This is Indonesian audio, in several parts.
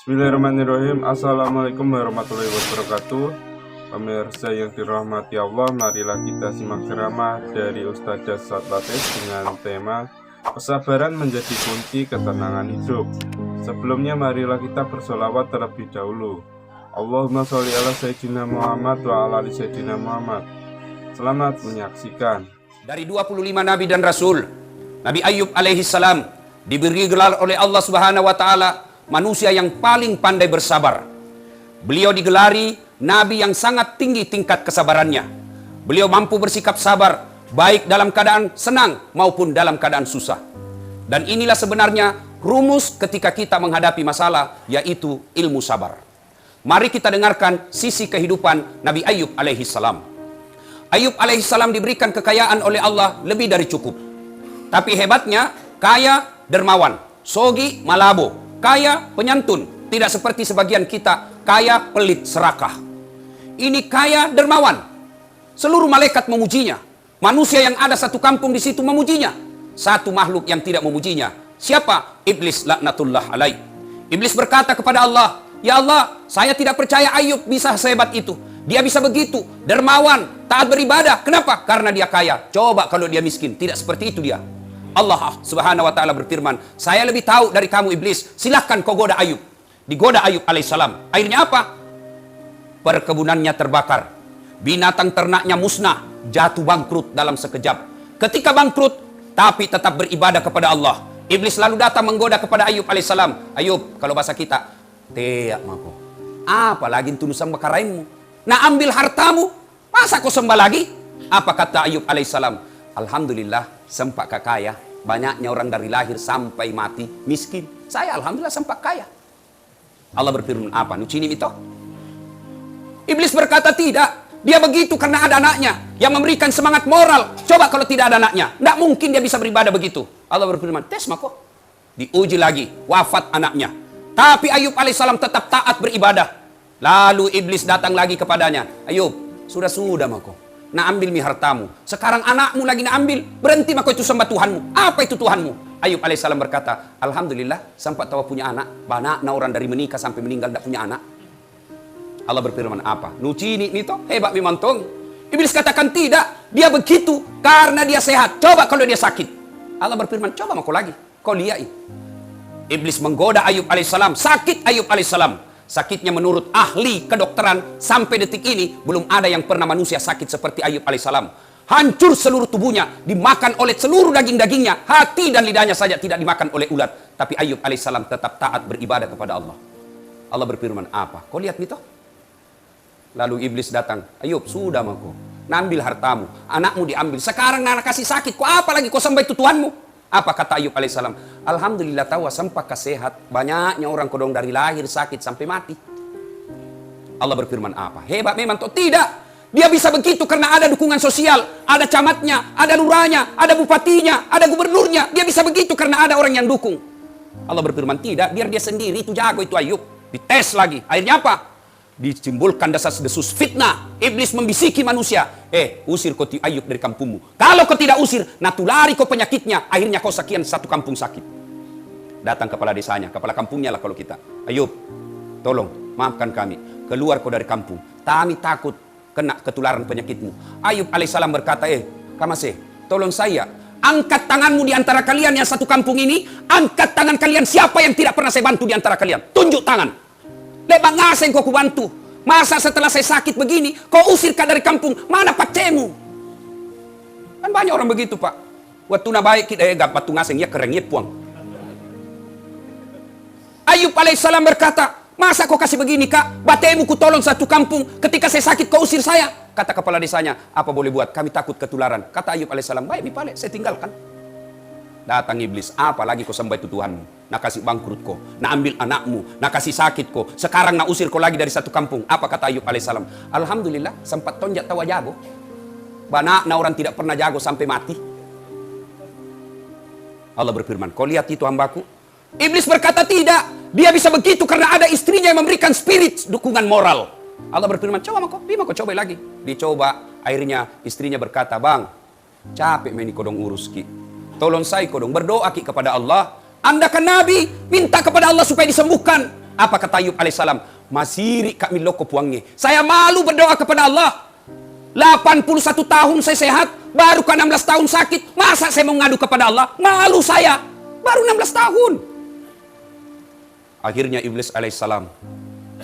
Bismillahirrahmanirrahim. Assalamualaikum warahmatullahi wabarakatuh. Pemirsa yang dirahmati Allah, marilah kita simak ceramah dari Ustadzah Satlatis dengan tema kesabaran menjadi kunci ketenangan hidup. Sebelumnya marilah kita bersolawat terlebih dahulu. Allahumma sholli ala Sayyidina Muhammad wa ala ali Sayyidina Muhammad. Selamat menyaksikan. Dari 25 Nabi dan Rasul, Nabi Ayub alaihi salam diberi gelar oleh Allah Subhanahu wa Ta'ala manusia yang paling pandai bersabar. Beliau digelari Nabi yang sangat tinggi tingkat kesabarannya. Beliau mampu bersikap sabar, baik dalam keadaan senang maupun dalam keadaan susah. Dan inilah sebenarnya rumus ketika kita menghadapi masalah, yaitu ilmu sabar. Mari kita dengarkan sisi kehidupan Nabi Ayub alaihi salam. Ayub alaihi salam diberikan kekayaan oleh Allah lebih dari cukup. Tapi hebatnya, kaya dermawan, sogi malabo, kaya penyantun, tidak seperti sebagian kita kaya pelit serakah. Ini kaya dermawan. Seluruh malaikat memujinya. Manusia yang ada satu kampung di situ memujinya. Satu makhluk yang tidak memujinya. Siapa? Iblis laknatullah alaih. Iblis berkata kepada Allah, "Ya Allah, saya tidak percaya Ayub bisa sehebat itu. Dia bisa begitu, dermawan, taat beribadah. Kenapa? Karena dia kaya. Coba kalau dia miskin, tidak seperti itu dia." Allah Subhanahu wa Ta'ala berfirman, "Saya lebih tahu dari kamu iblis. Silahkan kau goda Ayub." Digoda Ayub alaihissalam. Akhirnya apa? Perkebunannya terbakar, binatang ternaknya musnah, jatuh bangkrut dalam sekejap. Ketika bangkrut, tapi tetap beribadah kepada Allah, iblis lalu datang menggoda kepada Ayub alaihissalam. "Ayub, kalau bahasa kita, teak mako. Apa lagi tunusan bakaraimu? Nah, ambil hartamu, masa kau sembah lagi?" Apa kata Ayub alaihissalam? "Alhamdulillah, sempat kaya. Banyaknya orang dari lahir sampai mati miskin. Saya alhamdulillah sempat kaya." Allah berfirman apa? Nucini itu. Iblis berkata tidak. Dia begitu karena ada anaknya yang memberikan semangat moral. Coba kalau tidak ada anaknya, tidak mungkin dia bisa beribadah begitu. Allah berfirman, tes mako. Diuji lagi, wafat anaknya. Tapi Ayub alaihissalam tetap taat beribadah. Lalu iblis datang lagi kepadanya. "Ayub, sudah mako. Nah, ambil mi hartamu. Sekarang anakmu lagi nak ambil. Berhenti mako itu sembah Tuhanmu." "Apa itu Tuhanmu?" Ayub alaihissalam berkata, "Alhamdulillah, sempat tahu punya anak. Banyak orang dari menikah sampai meninggal tidak punya anak." Allah berfirman apa? "Nucini nito, hebat memantong." Iblis katakan tidak. Dia begitu karena dia sehat. Coba kalau dia sakit. Allah berfirman, "Coba mako lagi. Kau lihat." Iblis menggoda Ayub alaihissalam. Sakit Ayub alaihissalam. Sakitnya menurut ahli kedokteran sampai detik ini belum ada yang pernah manusia sakit seperti Ayub alaihissalam. Hancur seluruh tubuhnya, dimakan oleh seluruh daging-dagingnya, hati dan lidahnya saja tidak dimakan oleh ulat. Tapi Ayub alaihissalam tetap taat beribadah kepada Allah. Allah berfirman apa? Kau lihat itu? Lalu iblis datang. "Ayub, sudah mako. Ambil hartamu, anakmu diambil. Sekarang anak kasih sakit. Kau apa lagi? Kau sembah itu Tuhanmu?" Apa kata Ayub alaihissalam? "Alhamdulillah tahu sempak sehat. Banyaknya orang kodong dari lahir sakit sampai mati." Allah berfirman apa? Hebat memang toh? Tidak. Dia bisa begitu karena ada dukungan sosial, ada camatnya, ada lurahnya, ada bupatinya, ada gubernurnya. Dia bisa begitu karena ada orang yang dukung. Allah berfirman tidak, biar dia sendiri itu jago itu Ayub. Dites lagi. Akhirnya apa? Ditimbulkan desas-desus fitnah. Iblis membisiki manusia, usir kau Ayub dari kampungmu. Kalau kau tidak usir, natulari kau penyakitnya. Akhirnya kau sekian satu kampung sakit. Datang kepala desanya, kepala kampungnya lah kalau kita. "Ayub, tolong maafkan kami. Keluar kau dari kampung. Kami takut kena ketularan penyakitmu." Ayub alaihissalam berkata, "Kamase, tolong saya. Angkat tanganmu di antara kalian yang satu kampung ini. Angkat tangan kalian siapa yang tidak pernah saya bantu di antara kalian. Tunjuk tangan. Lepas ngasih kau bantu. Masa setelah saya sakit begini, kau usirkan dari kampung. Mana pacemu?" Kan banyak orang begitu, Pak. Waktu na baik kita gapat tu ngasih ya keren ya puang. Ayub alaihissalam berkata, "Masa kau kasih begini, Kak? Batemu ku tolong satu kampung. Ketika saya sakit kau usir saya." Kata kepala desanya, "Apa boleh buat? Kami takut ketularan." Kata Ayub alaihissalam, "Baik, Mipale, saya tinggalkan." Datang iblis, "Apa lagi kau sembah itu Tuhanmu? Nak kasih bangkrut kau, nak ambil anakmu, nak kasih sakit kau. Sekarang nak usir kau lagi dari satu kampung." Apa kata Ayub alaihissalam? "Alhamdulillah, sempat tonjak tawa jago. Banyak orang tidak pernah jago sampai mati." Allah berfirman, "Kau lihat itu hambaku?" Iblis berkata tidak. Dia bisa begitu karena ada istrinya yang memberikan spirit dukungan moral. Allah berfirman, "Coba mako coba lagi." Dicoba, akhirnya istrinya berkata, "Bang, capek meni kodong urus ki. Tolong saya kodong berdoa ki kepada Allah. Anda kan Nabi, minta kepada Allah supaya disembuhkan. Apa kata Ayub alaihissalam? Masiri kami loko puangnya. Saya malu berdoa kepada Allah. 81 tahun saya sehat, baru ke 16 tahun sakit. Masa saya mau ngadu kepada Allah? Malu saya. Baru 16 tahun. Akhirnya Iblis alaihissalam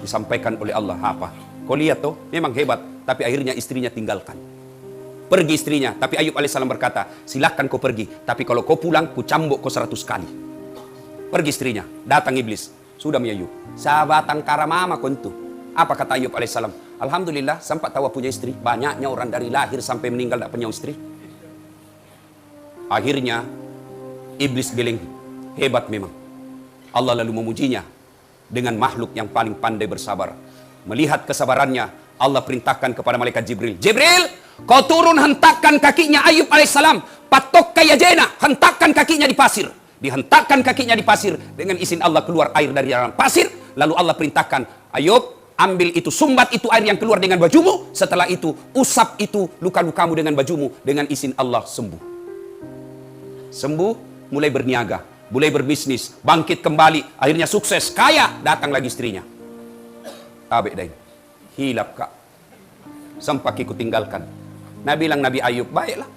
disampaikan oleh Allah, apa? Kau lihat tuh, memang hebat. Tapi akhirnya istrinya tinggalkan. Pergi istrinya. Tapi Ayub alaihissalam berkata, silahkan kau pergi. Tapi kalau kau pulang, ku cambuk kau 100 kali. Pergi istrinya. Datang Iblis. Sudah mi Ayub. Sabatang karamama kontu. Apa kata Ayub alaihissalam? Alhamdulillah, sempat tahu punya istri. Banyaknya orang dari lahir sampai meninggal tak punya istri. Akhirnya, Iblis geleng. Hebat memang. Allah lalu memujinya dengan makhluk yang paling pandai bersabar. Melihat kesabarannya, Allah perintahkan kepada malaikat Jibril. Jibril, kau turun hentakkan kakinya Ayub alaihissalam. Patok kaya jena, hentakkan kakinya di pasir. Dihentakkan kakinya di pasir. Dengan izin Allah keluar air dari dalam pasir. Lalu Allah perintahkan, Ayub, ambil itu, sumbat itu air yang keluar dengan bajumu. Setelah itu, usap itu luka-lukamu dengan bajumu. Dengan izin Allah sembuh. Sembuh, mulai berniaga, mulai berbisnis, bangkit kembali. Akhirnya sukses, kaya. Datang lagi istrinya. Tabe dain. Hilap kak. Sampai ku tinggalkan. Bilang Nabi Ayub, baiklah.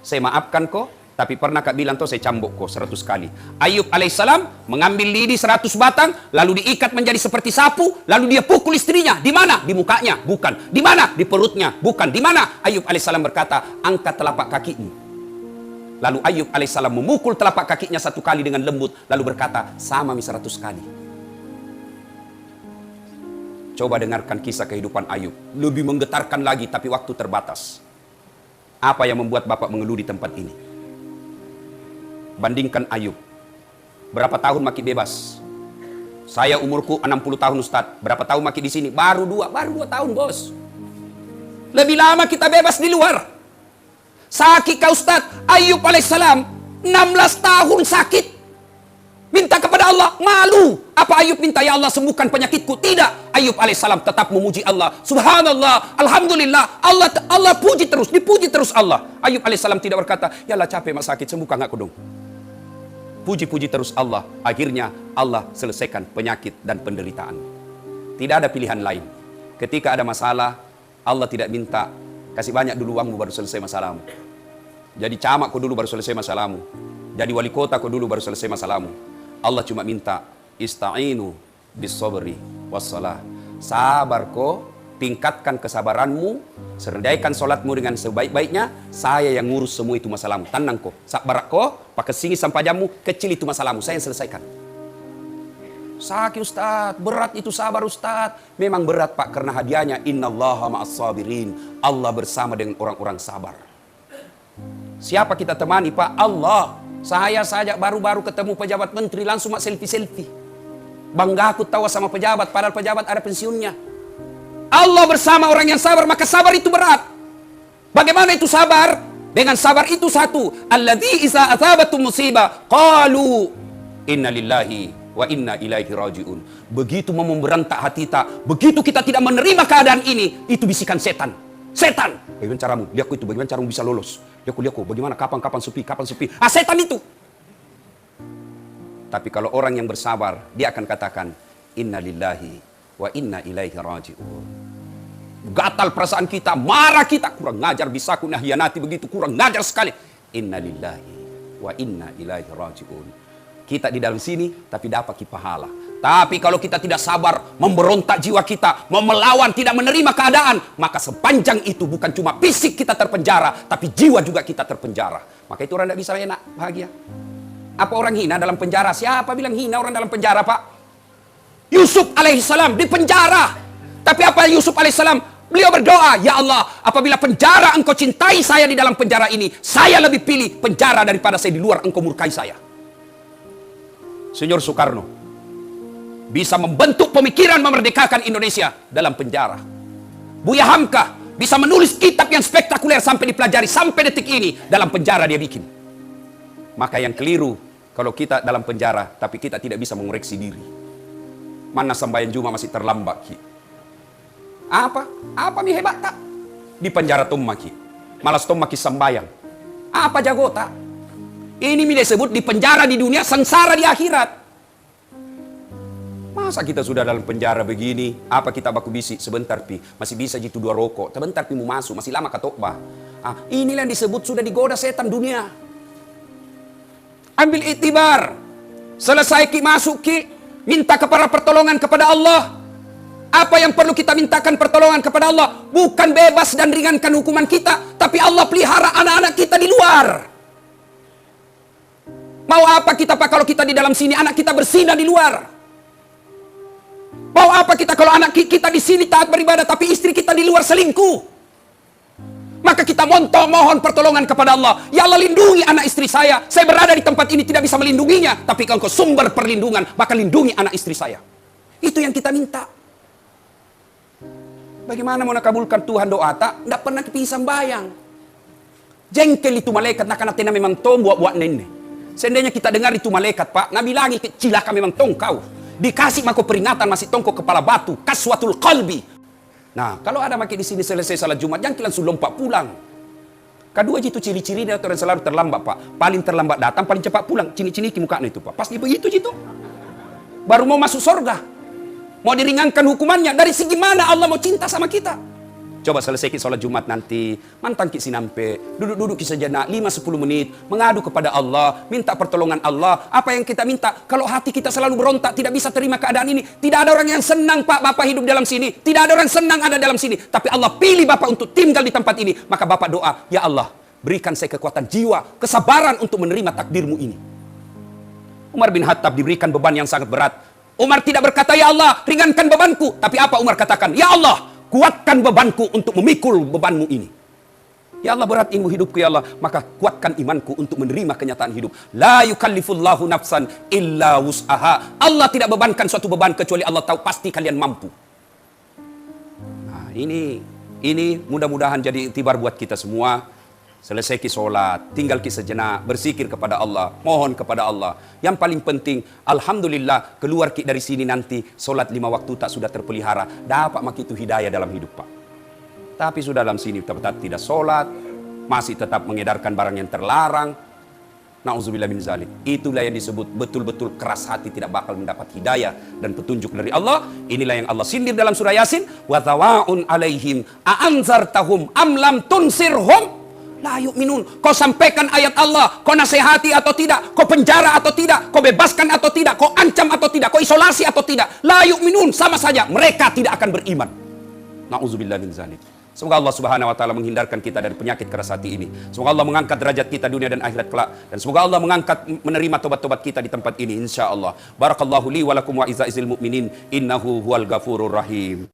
Saya maafkan kau. Tapi pernah kak bilang tuh saya cambuk kau 100 kali. Ayub alaihissalam mengambil lidi 100 batang, lalu diikat menjadi seperti sapu, lalu dia pukul istrinya. Di mana? Di mukanya? Bukan. Di mana? Di perutnya? Bukan. Di mana? Ayub alaihissalam berkata, angkat telapak kakimu. Lalu Ayub alaihissalam memukul telapak kakinya 1 kali dengan lembut, lalu berkata, sama mi 100 kali. Coba dengarkan kisah kehidupan Ayub. Lebih menggetarkan lagi, tapi waktu terbatas. Apa yang membuat Bapak mengeluh di tempat ini? Bandingkan Ayub. Berapa tahun maki bebas? Saya umurku 60 tahun Ustadz. Berapa tahun maki di sini? Baru 2 tahun bos. Lebih lama kita bebas di luar. Sakit kau Ustadz. Ayub alaihissalam 16 tahun sakit. Minta kepada Allah, malu. Apa Ayub minta, ya Allah sembuhkan penyakitku? Tidak. Ayub alaihissalam tetap memuji Allah. Subhanallah, alhamdulillah. Allah puji terus, dipuji terus Allah. Ayub alaihissalam tidak berkata, ya Allah capek mak sakit, sembuhkan aku dong. Puji-puji terus Allah. Akhirnya Allah selesaikan penyakit dan penderitaan. Tidak ada pilihan lain. Ketika ada masalah, Allah tidak minta, kasih banyak dulu uangmu baru selesai masalahmu. Jadi camat kau dulu baru selesai masalahmu. Jadi wali kota kau dulu baru selesai masalahmu. Allah cuma minta, ista'inu bis sabri wassalah. Sabar kau, tingkatkan kesabaranmu, serdaikan solatmu dengan sebaik-baiknya. Saya yang ngurus semua itu masalahmu. Tenang kau, sabar kau, pakai singi sampai jamu, kecil itu masalahmu, saya yang selesaikan. Sakit Ustaz, berat itu sabar Ustaz. Memang berat Pak, karena hadiahnya innallaha ma'as sabirin. Allah bersama dengan orang-orang sabar. Siapa kita temani Pak? Allah. Saya saja baru-baru ketemu pejabat menteri langsung mak selfie-selfie. Bangga aku tahu sama pejabat, padahal pejabat ada pensiunnya. Allah bersama orang yang sabar, maka sabar itu berat. Bagaimana itu sabar? Dengan sabar itu satu, alladzi iza athabatum musibah qalu inna lillahi wa inna ilaihi rajiun. Begitu mau memberontak hati kita, begitu kita tidak menerima keadaan ini, itu bisikan setan. Setan, bagaimana caramu? Lihat itu, bagaimana caramu bisa lolos? Lihat bagaimana kapan sepi. Setan itu. Tapi kalau orang yang bersabar, dia akan katakan, inna lillahi wa inna ilaihi rajiun. Gatal perasaan kita, marah kita, kurang ngajar, bisa aku nahianati begitu, kurang ngajar sekali. Inna lillahi wa inna ilaihi rajiun. Kita di dalam sini, tapi dapat pahala. Tapi kalau kita tidak sabar, memberontak jiwa kita, mau melawan, tidak menerima keadaan, maka sepanjang itu bukan cuma fisik kita terpenjara, tapi jiwa juga kita terpenjara. Maka itu orang tidak bisa enak, bahagia. Apa orang hina dalam penjara? Siapa bilang hina orang dalam penjara, Pak? Yusuf alaihissalam di penjara. Tapi apa Yusuf alaihissalam? Beliau berdoa, ya Allah, apabila penjara engkau cintai saya di dalam penjara ini, saya lebih pilih penjara daripada saya di luar engkau murkai saya. Senyor Soekarno bisa membentuk pemikiran memerdekakan Indonesia dalam penjara. Buya Hamka bisa menulis kitab yang spektakuler sampai dipelajari sampai detik ini dalam penjara dia bikin. Maka yang keliru kalau kita dalam penjara tapi kita tidak bisa mengoreksi diri. Mana sembahyang Jumat masih terlambat ki. Apa mi hebat tak? Di penjara tummaki. Malas tummaki sembahyang. Apa jago tak? Ini mi disebut di penjara di dunia, sengsara di akhirat. Masa kita sudah dalam penjara begini, apa kita baku bisi sebentar pi, masih bisa jitu 2 rokok, sebentar pi mau masuk, masih lama katokbah. Inilah yang disebut sudah digoda setan dunia. Ambil iktibar, selesai ki masuk ki, minta kepada pertolongan kepada Allah. Apa yang perlu kita mintakan pertolongan kepada Allah? Bukan bebas dan ringankan hukuman kita, tapi Allah pelihara anak-anak kita di luar. Mau apa kita Pak kalau kita di dalam sini, anak kita berzina di luar? Mau apa kita kalau anak kita di sini taat beribadah, tapi istri kita di luar selingkuh? Maka kita mohon pertolongan kepada Allah. Ya Allah, lindungi anak istri saya. Saya berada di tempat ini tidak bisa melindunginya, tapi Engkau sumber perlindungan, maka lindungi anak istri saya. Itu yang kita minta. Bagaimana mau nakabulkan Tuhan doa tak? Tidak pernah kepisah bayang. Jengkel itu malaikat, nak natina memang tong buat nenek. Seandainya kita dengar itu malaikat Pak, Nabi lagi cilaka memang tong kau. Dikasih mako peringatan masih tongkok kepala batu, kaswatul qalbi. Nah, kalau ada makin di sini selesai salat Jumat, jangan langsung lompat pulang. Kedua itu ciri-ciri dia orang selalu terlambat Pak. Paling terlambat datang, paling cepat pulang. Cini-cini ki mukanya itu Pak. Pasti begitu gitu. Baru mau masuk surga. Mau diringankan hukumannya. Dari segi mana Allah mau cinta sama kita? Coba selesai salat Jumat nanti, mantang ki sinampe, duduk-duduk ki sejenak 5-10 menit, mengadu kepada Allah, minta pertolongan Allah. Apa yang kita minta? Kalau hati kita selalu berontak, tidak bisa terima keadaan ini, tidak ada orang yang senang Pak Bapak hidup dalam sini, tidak ada orang senang ada dalam sini, tapi Allah pilih Bapak untuk tinggal di tempat ini. Maka Bapak doa, ya Allah, berikan saya kekuatan jiwa, kesabaran untuk menerima takdirmu ini. Umar bin Khattab diberikan beban yang sangat berat. Umar tidak berkata, ya Allah, ringankan bebanku. Tapi apa Umar katakan? Ya Allah, kuatkan bebanku untuk memikul bebanmu ini. Ya Allah, berat ilmu hidupku ya Allah, maka kuatkan imanku untuk menerima kenyataan hidup. La yukallifullahu nafsan illa wus'aha. Allah tidak bebankan suatu beban kecuali Allah tahu pasti kalian mampu. Nah, ini mudah-mudahan jadi iktibar buat kita semua. Selesai ki sholat, tinggal ki sejenak, berzikir kepada Allah, mohon kepada Allah. Yang paling penting, alhamdulillah, keluar ki dari sini nanti, sholat 5 waktu tak sudah terpelihara. Dapat mak itu hidayah dalam hidup Pak. Tapi sudah dalam sini tetap tidak sholat, masih tetap mengedarkan barang yang terlarang. Na'udzubillah min zalik. Itulah yang disebut betul-betul keras hati, tidak bakal mendapat hidayah dan petunjuk dari Allah. Inilah yang Allah sindir dalam surah Yasin. Wa tawa'un alaihim a'anzartahum am lam tunsirhum la yu'minun. Kau sampaikan ayat Allah, kau nasihati atau tidak, kau penjara atau tidak, kau bebaskan atau tidak, kau ancam atau tidak, kau isolasi atau tidak, la yu'minun, sama saja mereka tidak akan beriman. Na'udzubillah min zalik. Semoga Allah Subhanahu wa taala menghindarkan kita dari penyakit keras hati ini. Semoga Allah mengangkat derajat kita dunia dan akhirat kelak, dan semoga Allah menerima tobat-tobat kita di tempat ini insyaallah. Barakallahu li wa lakum wa izza'il mu'minin innahu huwal ghafurur rahim.